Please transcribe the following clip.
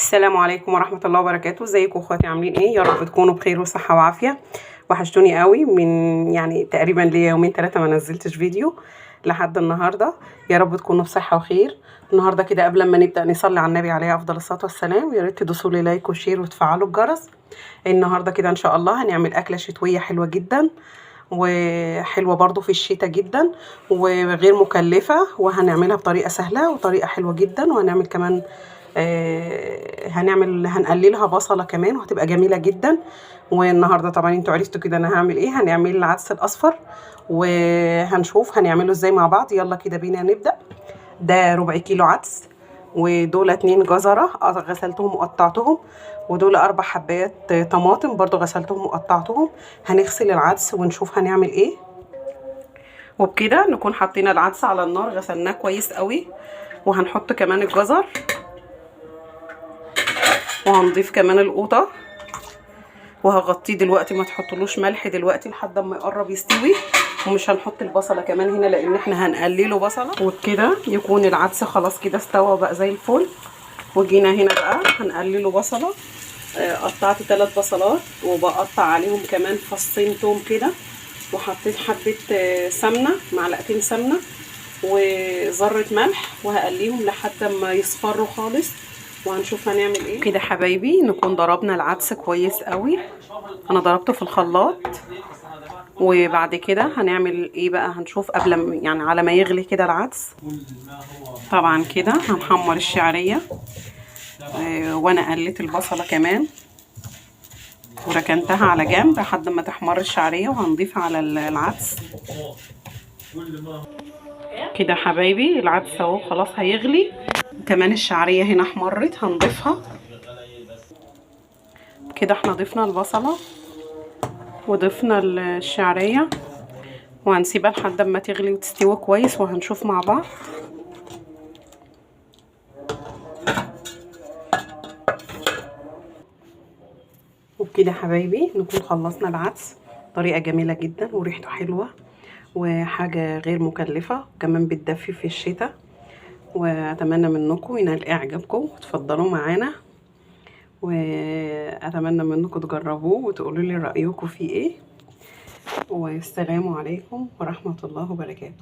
السلام عليكم ورحمة الله وبركاته. ازيكم اخواتي، عاملين ايه؟ يا رب تكونوا بخير وصحة وعافية. وحشتوني قوي، من تقريبا ليا يومين 3 ما نزلتش فيديو لحد النهارده. يا رب تكونوا بصحة وخير. النهارده كده قبل ما نبدأ نصلي على النبي عليه افضل الصلاة والسلام، يا ريت تدوسوا لي لايك وشير وتفعلوا الجرس. النهارده كده ان شاء الله هنعمل اكلة شتوية حلوة جدا، وحلوة برضو في الشتاء جدا، وغير مكلفة، وهنعملها بطريقة سهلة وطريقة حلوة جدا. وهنعمل كمان هنقللها بصلة كمان، وهتبقى جميلة جدا. والنهاردة طبعا انتوا عرفتوا كده انا هعمل ايه. هنعمل العدس الاصفر، وهنشوف هنعمله ازاي مع بعض. يلا كده بينا نبدأ. ده ربع كيلو عدس، ودول 2 جزرة غسلتهم وقطعتهم، ودول 4 حبات طماطم برضو غسلتهم وقطعتهم. هنغسل العدس ونشوف هنعمل ايه. وبكده نكون حطينا العدس على النار، غسلناه كويس قوي. وهنحط كمان الجزر، وهنضيف كمان القوطة، وهغطيه دلوقتي. ما تحطلوش ملح دلوقتي لحد ما يقرب يستوي. ومش هنحط البصله كمان هنا لان احنا هنقلله بصله. وبكده يكون العدس خلاص كده استوى بقى زي الفل. وجينا هنا بقى هنقلله بصله. قطعت 3 بصلات، وبقطع عليهم كمان فصين توم كده. وحطيت حبه سمنه، معلقتين سمنه وذره ملح، وهقليهم لحد ما يصفروا خالص. وهنشوف هنعمل ايه. كده حبايبي نكون ضربنا العدس كويس قوي. انا ضربته في الخلاط. وبعد كده هنعمل ايه بقى؟ هنشوف قبل يعني على ما يغلي كده العدس. طبعا كده هنحمر الشعريه. وانا قليت البصله كمان وركنتها على جنب لحد ما تحمر الشعريه، وهنضيفها على العدس كده حبايبي. العدس اهو خلاص هيغلي. كمان الشعريه هنا احمرت، هنضيفها كده. احنا ضفنا البصله وضفنا الشعريه، وهنسيبها لحد ما تغلي وتستوي كويس، وهنشوف مع بعض. وبكده حبايبي نكون خلصنا العدس. طريقه جميله جدا وريحته حلوه، وحاجه غير مكلفه، كمان بتدفي في الشتاء. واتمنى منكم ينال اعجابكم وتفضلوا معانا، واتمنى منكم تجربوه وتقولوا لي رايكم فيه ايه. والسلام عليكم ورحمه الله وبركاته.